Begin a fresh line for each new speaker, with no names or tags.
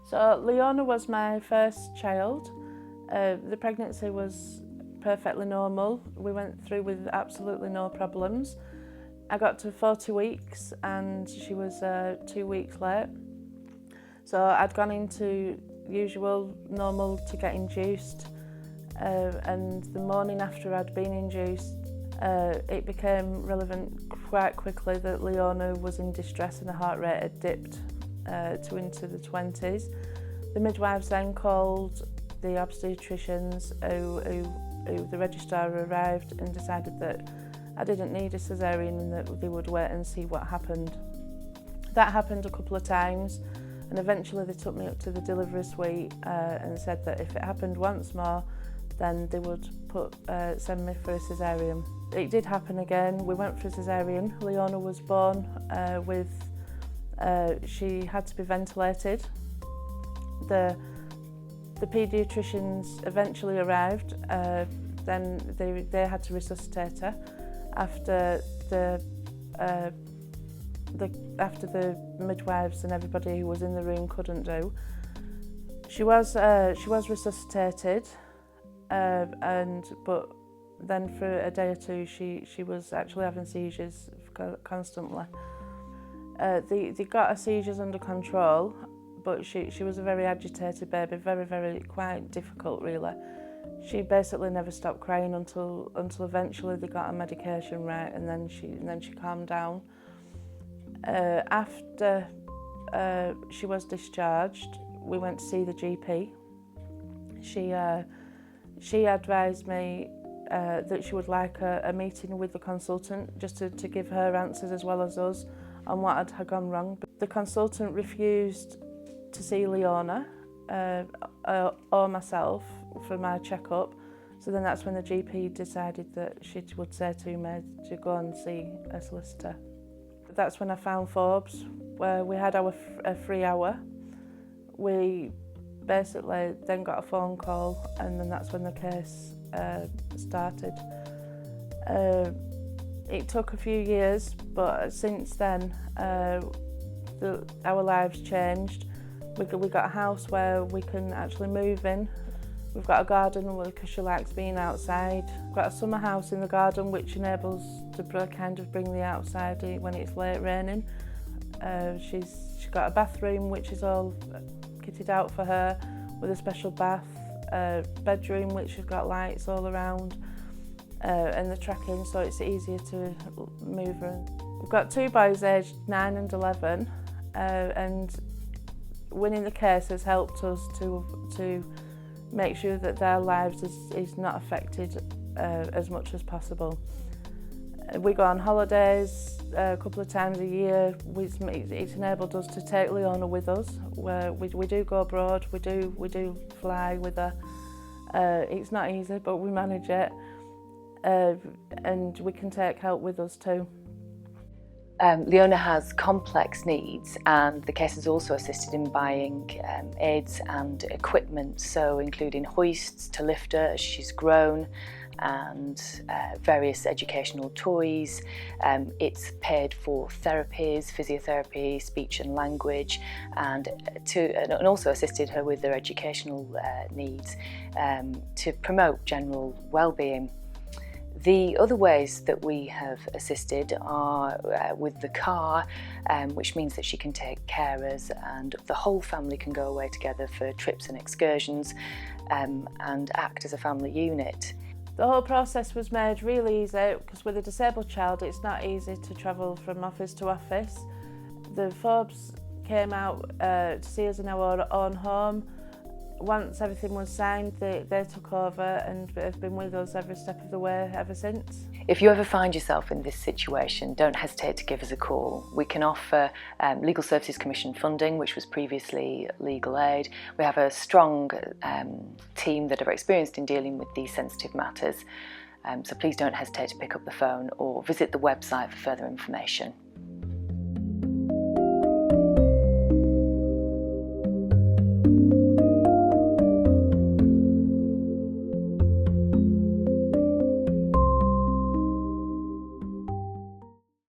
So Leona was my first child. The pregnancy was perfectly normal. We went through with absolutely no problems. I got to 40 weeks and she was 2 weeks late. So I'd gone into usual normal to get induced, and the morning after I'd been induced, it became relevant quite quickly that Leona was in distress and her heart rate had dipped to into the 20s. The midwives then called the obstetricians who the registrar arrived and decided that I didn't need a caesarean and that they would wait and see what happened. That happened a couple of times, and eventually they took me up to the delivery suite and said that if it happened once more, then they would send me for a caesarean. It did happen again. We went for a caesarean. Leona was born she had to be ventilated. The paediatricians eventually arrived. Then they had to resuscitate her after the midwives and everybody who was in the room couldn't do. She was resuscitated, but then for a day or two she was actually having seizures constantly. They got her seizures under control, but she was a very agitated baby, very quite difficult really. She basically never stopped crying until eventually they got her medication right, and then she calmed down. After she was discharged, we went to see the GP. She advised me that she would like a meeting with the consultant just to give her answers as well as us on what had gone wrong. But the consultant refused to see Leona or myself for my checkup. So then that's when the GP decided that she would say to me to go and see a solicitor. That's when I found Forbes, where we had our free hour. We basically then got a phone call, and then that's when the case started. It took a few years, but since then our lives changed. We got a house where we can actually move in. We've got a garden because she likes being outside. We've got a summer house in the garden which enables to kind of bring the outside when it's late raining. She's got a bathroom which is all kitted out for her with a special bath, bedroom which has got lights all around, and the tracking, so it's easier to move her. We've got two boys aged 9 and 11, and winning the case has helped us to make sure that their lives is not affected as much as possible. We go on holidays a couple of times a year. It's enabled us to take Leona with us. We do go abroad, we do fly with her. It's not easy, but we manage it, and we can take help with us too.
Leona has complex needs, and the case has also assisted in buying aids and equipment, so including hoists to lift her as she's grown, and various educational toys. It's paid for therapies, physiotherapy, speech and language, and also assisted her with their educational needs to promote general well-being. The other ways that we have assisted are with the car, which means that she can take carers and the whole family can go away together for trips and excursions, and act as a family unit.
The whole process was made really easy because with a disabled child it's not easy to travel from office to office. The Forbes came out to see us in our own home. Once everything was signed, they took over and have been with us every step of the way ever since.
If you ever find yourself in this situation, don't hesitate to give us a call. We can offer Legal Services Commission funding, which was previously legal aid. We have a strong team that are experienced in dealing with these sensitive matters. So please don't hesitate to pick up the phone or visit the website for further information.